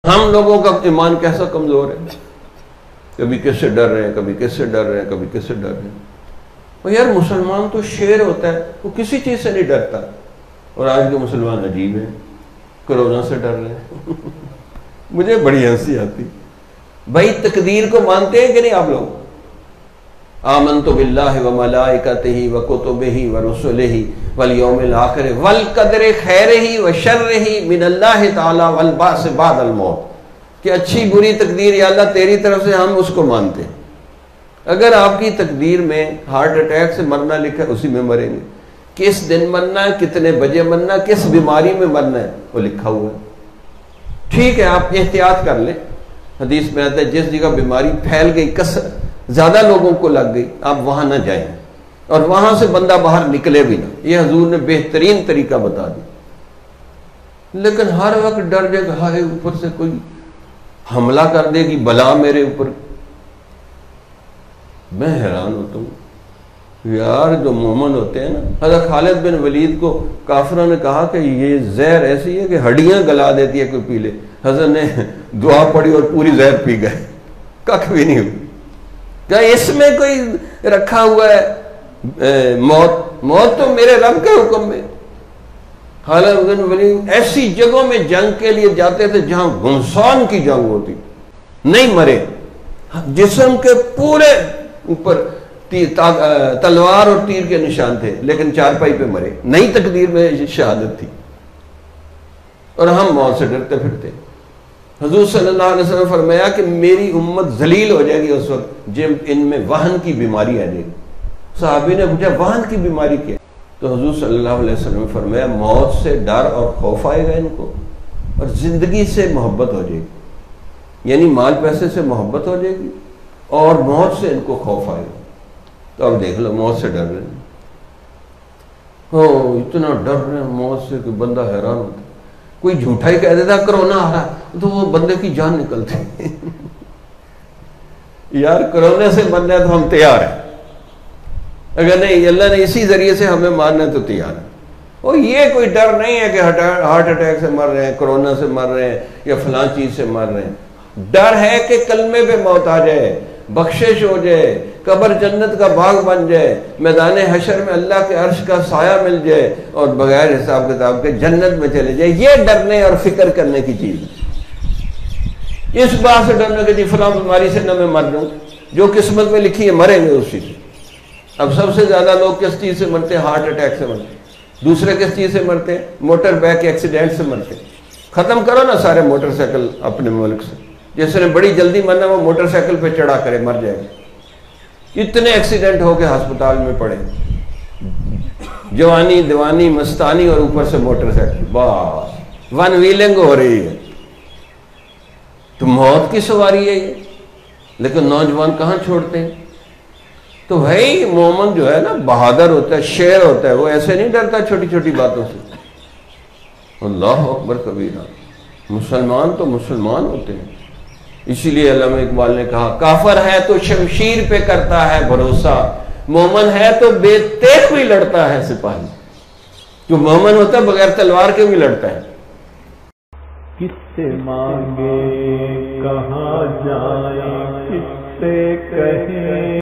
ہم لوگوں کا ایمان کیسا کمزور ہے، کبھی کس سے ڈر رہے ہیں، کبھی کس سے ڈر رہے ہیں، کبھی کس سے ڈر رہے ہیں۔ اور یار مسلمان تو شیر ہوتا ہے، وہ کسی چیز سے نہیں ڈرتا، اور آج کے مسلمان عجیب ہیں، کرونا سے ڈر رہے ہیں۔ مجھے بڑی ہنسی آتی۔ بھائی تقدیر کو مانتے ہیں کہ نہیں آپ لوگ؟ آمنت باللہ وملائکتہ وکتبہ ورسلہ والیوم الآخر والقدر خیرہ وشرہ من اللہ تعالی والبعث بعد الموت، کہ اچھی بری تقدیر یا اللہ تیری طرف سے، ہم اس کو مانتے ہیں۔ اگر آپ کی تقدیر میں ہارٹ اٹیک سے مرنا لکھا ہے، اسی میں مریں گے۔ کس دن مرنا ہے، کتنے بجے مرنا ہے، کس بیماری میں مرنا ہے، وہ لکھا ہوا ہے۔ ٹھیک ہے آپ احتیاط کر لیں، حدیث میں آتا ہے جس جگہ بیماری پھیل گئی، زیادہ لوگوں کو لگ گئی، آپ وہاں نہ جائیں، اور وہاں سے بندہ باہر نکلے بھی نہ۔ یہ حضور نے بہترین طریقہ بتا دی۔ لیکن ہر وقت ڈر جائے کہ ہائے اوپر سے کوئی حملہ کر دے گی بلا میرے اوپر۔ میں حیران ہوتا ہوں یار، جو مومن ہوتے ہیں نا، حضرت خالد بن ولید کو کافروں نے کہا کہ یہ زہر ایسی ہے کہ ہڈیاں گلا دیتی ہے کوئی پی لے، حضرت نے دعا پڑھی اور پوری زہر پی گئے، ککھ بھی نہیں ہوئی۔ کیا اس میں کوئی رکھا ہوا ہے موت تو میرے رب کے حکم میں۔ خالد بن ولید ایسی جگہوں میں جنگ کے لیے جاتے تھے جہاں گھمسان کی جنگ ہوتی، نہیں مرے، جسم کے پورے اوپر تلوار اور تیر کے نشان تھے، لیکن چارپائی پہ مرے، نئی تقدیر میں شہادت تھی، اور ہم موت سے ڈرتے پھرتے۔ حضور صلی اللہ علیہ وسلم نے فرمایا کہ میری امت ذلیل ہو جائے گی اس وقت جب ان میں وہن کی بیماری آ جائے گی۔ صحابی نے پوچھا وہن کی بیماری کیا؟ تو حضور صلی اللہ علیہ وسلم نے فرمایا موت سے ڈر اور خوف آئے گا ان کو، اور زندگی سے محبت ہو جائے گی، یعنی مال پیسے سے محبت ہو جائے گی، اور موت سے ان کو خوف آئے گا۔ تو اب دیکھ لو موت سے ڈر رہے ہیں، اتنا ڈر رہے ہیں موت سے کہ بندہ حیران ہوتا ہے۔ کوئی جھوٹا ہی کہہ دیتا کرونا آ رہا ہے تو وہ بندے کی جان نکلتی۔ یار کرونے سے مرنا ہے تو ہم تیار ہیں، اگر نہیں اللہ نے اسی ذریعے سے ہمیں مارنا ہے تو تیار ہے۔ اور یہ کوئی ڈر نہیں ہے کہ ہارٹ اٹیک سے مر رہے ہیں، کرونا سے مر رہے ہیں، یا فلاں چیز سے مر رہے ہیں۔ ڈر ہے کہ کلمے پہ موت آ جائے، بخشش ہو جائے، قبر جنت کا باغ بن جائے، میدان حشر میں اللہ کے عرش کا سایہ مل جائے، اور بغیر حساب کتاب کے جنت میں چلے جائے۔ یہ ڈرنے اور فکر کرنے کی چیز ہے۔ اس بات سے ڈرنا کہ جی فلاں بیماری سے نہ میں مر جاؤں، جو قسمت میں لکھی ہے مریں گے اسی سے۔ اب سب سے زیادہ لوگ کس چیز سے مرتے ہیں؟ ہارٹ اٹیک سے مرتے ہیں۔ دوسرے کس چیز سے مرتے ہیں؟ موٹر بائک ایکسیڈنٹ سے مرتے ہیں۔ ختم کرو نا سارے موٹر سائیکل اپنے ملک سے، جس نے بڑی جلدی مرنا وہ موٹر سائیکل پہ چڑھا کرے مر جائے گا۔ اتنے ایکسیڈنٹ ہو کے ہسپتال میں پڑے، جوانی دیوانی مستانی اور اوپر سے موٹر سائیکل، بس ون ویلنگ ہو رہی ہے۔ تو موت کی سواری ہے یہ، لیکن نوجوان کہاں چھوڑتے ہیں؟ تو بھائی مومن جو ہے نا بہادر ہوتا ہے، شیر ہوتا ہے، وہ ایسے نہیں ڈرتا چھوٹی چھوٹی باتوں سے۔ اللہ اکبر کبیرہ۔ مسلمان تو مسلمان ہوتے ہیں۔ اسی لیے علامہ اقبال نے کہا کافر ہے تو شمشیر پہ کرتا ہے بھروسہ، مومن ہے تو بے تیغ بھی لڑتا ہے سپاہی۔ جو مومن ہوتا ہے بغیر تلوار کے بھی لڑتا ہے۔ کس سے مانگے کہاں جائیں، کس سے کہیں